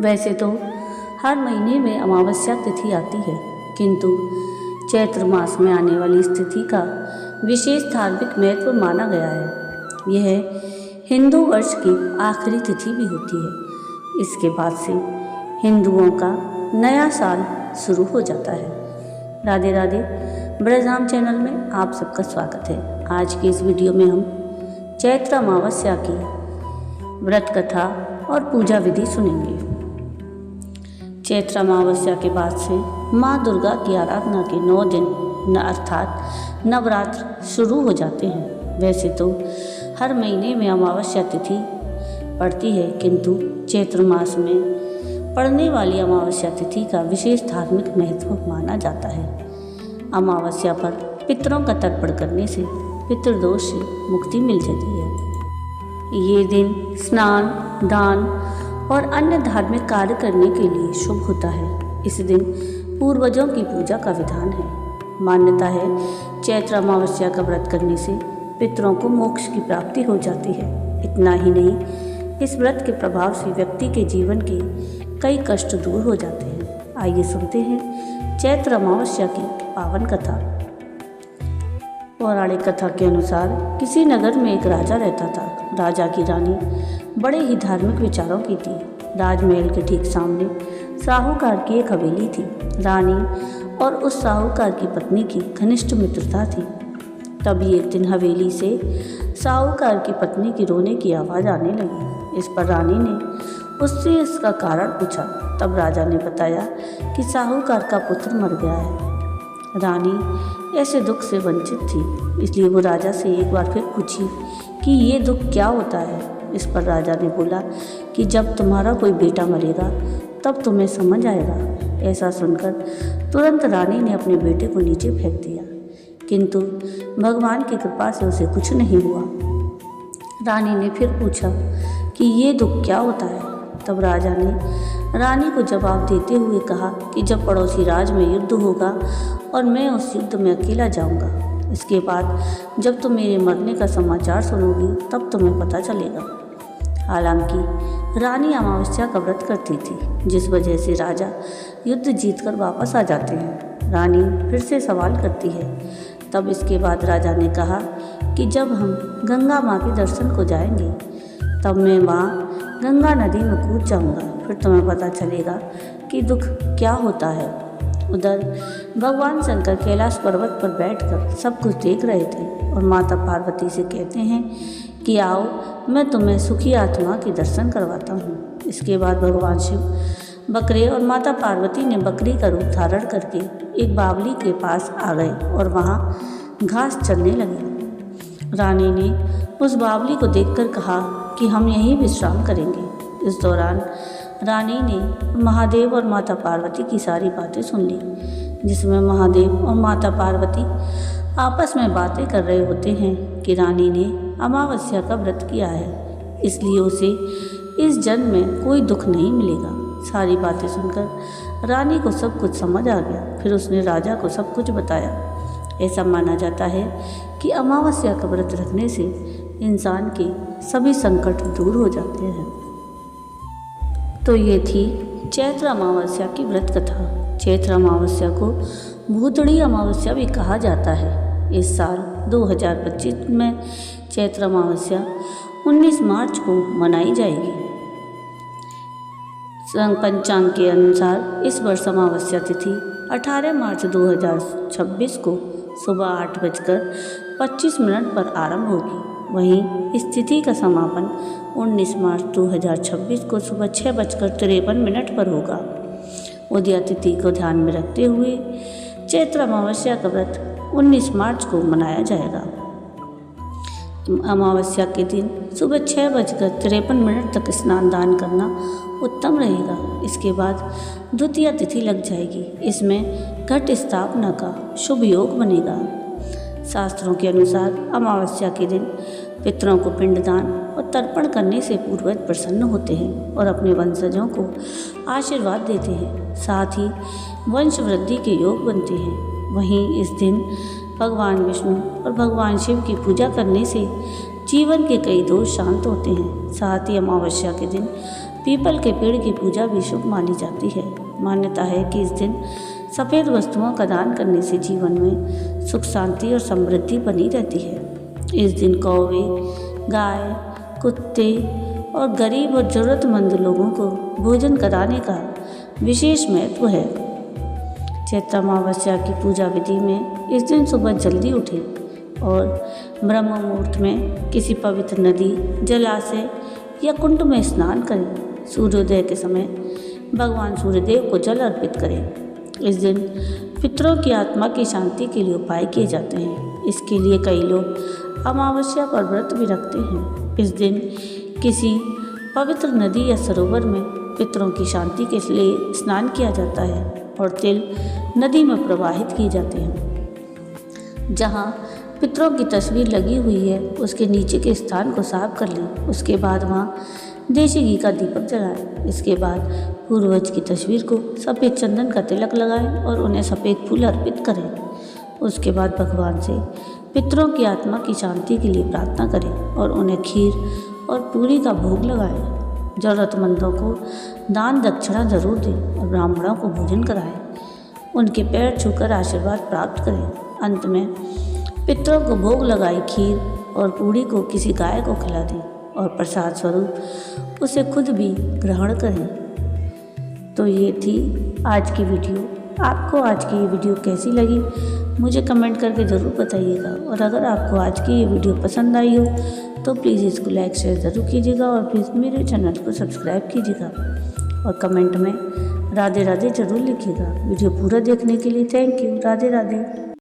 वैसे तो हर महीने में अमावस्या तिथि आती है, किंतु चैत्र मास में आने वाली इस तिथि का विशेष धार्मिक महत्व माना गया है। यह हिंदू वर्ष की आखिरी तिथि भी होती है। इसके बाद से हिंदुओं का नया साल शुरू हो जाता है। राधे राधे। ब्रजधाम चैनल में आप सबका स्वागत है। आज की इस वीडियो में हम चैत्र अमावस्या की व्रत कथा और पूजा विधि सुनेंगे। चैत्र अमावस्या के बाद से माँ दुर्गा की आराधना के 9 दिन अर्थात नवरात्र शुरू हो जाते हैं। वैसे तो हर महीने में अमावस्या तिथि पड़ती है, किंतु चैत्र मास में पड़ने वाली अमावस्या तिथि का विशेष धार्मिक महत्व माना जाता है। अमावस्या पर पितरों का तर्पण करने से पितृदोष से मुक्ति मिल जाती है। ये दिन स्नान, दान और अन्य धार्मिक कार्य करने के लिए शुभ होता है। इस दिन पूर्वजों की पूजा का विधान है। मान्यता है चैत्र अमावस्या का व्रत करने से पितरों को मोक्ष की प्राप्ति हो जाती है। इतना ही नहीं, इस व्रत के प्रभाव से व्यक्ति के जीवन के कई कष्ट दूर हो जाते हैं। आइए सुनते हैं चैत्र अमावस्या की पावन कथा। पौराणिक कथा के अनुसार किसी नगर में एक राजा रहता था। राजा की रानी बड़े ही धार्मिक विचारों की थी। राजमहल के ठीक सामने साहूकार की एक हवेली थी। रानी और उस साहूकार की पत्नी की घनिष्ठ मित्रता थी। तभी एक दिन हवेली से साहूकार की पत्नी की रोने की आवाज़ आने लगी। इस पर रानी ने उससे इसका कारण पूछा। तब राजा ने बताया कि साहूकार का पुत्र मर गया है। रानी ऐसे दुख से वंचित थी, इसलिए वो राजा से एक बार फिर पूछी कि ये दुख क्या होता है। इस पर राजा ने बोला कि जब तुम्हारा कोई बेटा मरेगा तब तुम्हें समझ आएगा। ऐसा सुनकर तुरंत रानी ने अपने बेटे को नीचे फेंक दिया, किंतु भगवान की कृपा से उसे कुछ नहीं हुआ। रानी ने फिर पूछा कि ये दुख क्या होता है। तब राजा ने रानी को जवाब देते हुए कहा कि जब पड़ोसी राज में युद्ध होगा और मैं उस युद्ध में अकेला जाऊंगा, इसके बाद जब तुम मेरे मरने का समाचार सुनोगी तब तुम्हें पता चलेगा। हालांकि रानी अमावस्या का व्रत करती थी, जिस वजह से राजा युद्ध जीतकर वापस आ जाते हैं। रानी फिर से सवाल करती है। तब इसके बाद राजा ने कहा कि जब हम गंगा माँ के दर्शन को जाएंगे तब मैं वहाँ गंगा नदी में कूद जाऊंगा, फिर तुम्हें पता चलेगा कि दुख क्या होता है। उधर भगवान शंकर कैलाश पर्वत पर बैठकर सब कुछ देख रहे थे और माता पार्वती से कहते हैं कि आओ मैं तुम्हें सुखी आत्मा के दर्शन करवाता हूँ। इसके बाद भगवान शिव बकरे और माता पार्वती ने बकरी का रूप धारण करके एक बावली के पास आ गए और वहाँ घास चरने लगे। रानी ने उस बावली को देखकर कहा कि हम यहीं विश्राम करेंगे। इस दौरान रानी ने महादेव और माता पार्वती की सारी बातें सुन ली, जिसमें महादेव और माता पार्वती आपस में बातें कर रहे होते हैं कि रानी ने अमावस्या का व्रत किया है, इसलिए उसे इस जन्म में कोई दुख नहीं मिलेगा। सारी बातें सुनकर रानी को सब कुछ समझ आ गया। फिर उसने राजा को सब कुछ बताया। ऐसा माना जाता है कि अमावस्या का व्रत रखने से इंसान के सभी संकट दूर हो जाते हैं। तो ये थी चैत्र अमावस्या की व्रत कथा। चैत्र अमावस्या को भूतड़ी अमावस्या भी कहा जाता है। इस साल 2025 में चैत्र अमावस्या 19 मार्च को मनाई जाएगी। पंचांग के अनुसार इस वर्ष अमावस्या तिथि 18 मार्च 2026 को सुबह 8:25 पर आरंभ होगी। वहीं इस तिथि का समापन 19 मार्च 2026 को सुबह 6:53 पर होगा। उदया तिथि को ध्यान में रखते हुए चैत्र अमावस्या का व्रत 19 मार्च को मनाया जाएगा। अमावस्या के दिन सुबह 6:53 तक स्नान दान करना उत्तम रहेगा। इसके बाद द्वितीया तिथि लग जाएगी। इसमें घट स्थापना का शुभ योग बनेगा। शास्त्रों के अनुसार अमावस्या के दिन पितरों को पिंडदान और तर्पण करने से पूर्वज प्रसन्न होते हैं और अपने वंशजों को आशीर्वाद देते हैं। साथ ही वंश वृद्धि के योग बनते हैं। वहीं इस दिन भगवान विष्णु और भगवान शिव की पूजा करने से जीवन के कई दोष शांत होते हैं। साथ ही अमावस्या के दिन पीपल के पेड़ की पूजा भी शुभ मानी जाती है। मान्यता है कि इस दिन सफ़ेद वस्तुओं का दान करने से जीवन में सुख शांति और समृद्धि बनी रहती है। इस दिन कौवे, गाय, कुत्ते और गरीब और ज़रूरतमंद लोगों को भोजन कराने का विशेष महत्व है। चैत्र अमावस्या की पूजा विधि में इस दिन सुबह जल्दी उठें और ब्रह्म मुहूर्त में किसी पवित्र नदी, जलाशय या कुंड में स्नान करें। सूर्योदय के समय भगवान सूर्यदेव को जल अर्पित करें। इस दिन पितरों की आत्मा की शांति के लिए उपाय किए जाते हैं। इसके लिए कई लोग अमावस्या पर व्रत भी रखते हैं। इस दिन किसी पवित्र नदी या सरोवर में पितरों की शांति के लिए स्नान किया जाता है और तिल नदी में प्रवाहित किए जाते हैं। जहाँ पितरों की तस्वीर लगी हुई है उसके नीचे के स्थान को साफ कर लें। उसके बाद वहाँ देसी घी का दीपक जलाएं। इसके बाद पूर्वज की तस्वीर को सफ़ेद चंदन का तिलक लगाएं और उन्हें सफ़ेद फूल अर्पित करें। उसके बाद भगवान से पितरों की आत्मा की शांति के लिए प्रार्थना करें और उन्हें खीर और पूरी का भोग लगाएं। ज़रूरतमंदों को दान दक्षिणा जरूर दें और ब्राह्मणों को भोजन कराएं। उनके पैर छूकर आशीर्वाद प्राप्त करें। अंत में पितरों को भोग लगाई खीर और पूड़ी को किसी गाय को खिला दें और प्रसाद स्वरूप उसे खुद भी ग्रहण करें। तो ये थी आज की वीडियो। आपको आज की ये वीडियो कैसी लगी मुझे कमेंट करके ज़रूर बताइएगा। और अगर आपको आज की ये वीडियो पसंद आई हो तो प्लीज़ इसको लाइक शेयर ज़रूर कीजिएगा और प्लीज़ मेरे चैनल को सब्सक्राइब कीजिएगा और कमेंट में राधे राधे ज़रूर लिखिएगा। वीडियो पूरा देखने के लिए थैंक यू। राधे राधे।